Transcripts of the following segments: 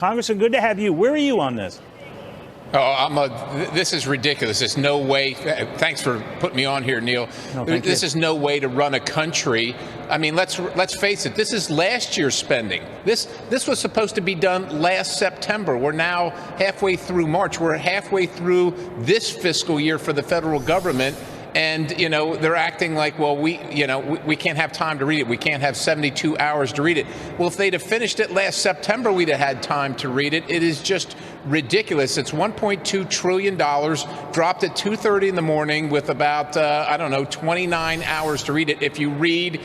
Congressman, good to have you. Where are you on this? This is ridiculous. There's no way. Thanks for putting me on here, Neil. No, this is no way to run a country. I mean, let's face it. This is last year's spending. This was supposed to be done last September. We're now halfway through March. We're halfway through this fiscal year for the federal government. And, you know, they're acting like, well, we can't have time to read it. We can't have 72 hours to read it. Well, if they'd have finished it last September, we'd have had time to read it. It is just ridiculous. It's $1.2 trillion, dropped at 2:30 in the morning with about, 29 hours to read it. If you read,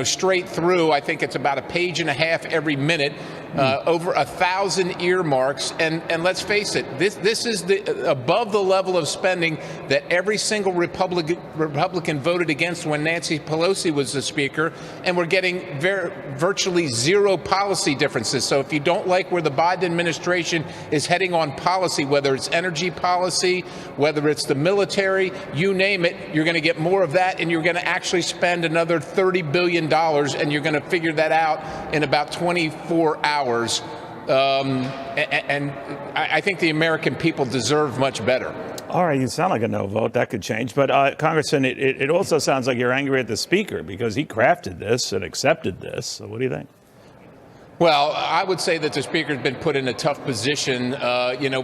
straight through, I think it's about a page and a half every minute. Over 1,000 earmarks, and let's face it, this is above the level of spending that every single Republican voted against when Nancy Pelosi was the Speaker, and we're getting virtually zero policy differences. So if you don't like where the Biden administration is heading on policy, whether it's energy policy, whether it's the military, you name it, you're going to get more of that, and you're going to actually spend another $30 billion, and you're going to figure that out in about 24 hours. And I think the American people deserve much better. All right, you sound like a no vote. That could change. But, Congressman, it also sounds like you're angry at the Speaker because he crafted this and accepted this. So what do you think? Well, I would say that the Speaker's been put in a tough position.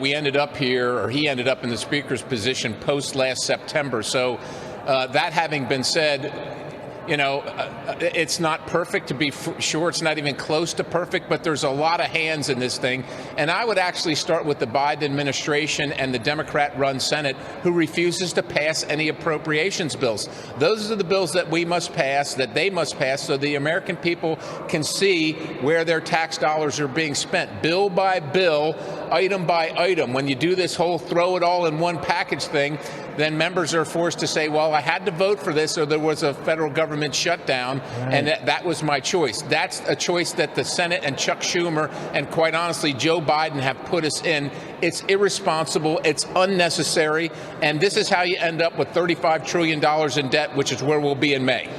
We ended up here, or he ended up in the Speaker's position post last September. So that having been said, it's not perfect, to be sure. It's not even close to perfect, but there's a lot of hands in this thing. And I would actually start with the Biden administration and the Democrat-run Senate, who refuses to pass any appropriations bills. Those are the bills that we must pass, that they must pass, so the American people can see where their tax dollars are being spent, bill by bill, item by item. When you do this whole throw it all in one package thing, then members are forced to say, well, I had to vote for this, or there was a federal government shutdown, and that was my choice. That's a choice that the Senate and Chuck Schumer and, quite honestly, Joe Biden have put us in. It's irresponsible. It's unnecessary. And this is how you end up with $35 trillion in debt, which is where we'll be in May.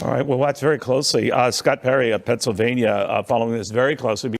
All right. We'll watch very closely. Scott Perry of Pennsylvania following this very closely.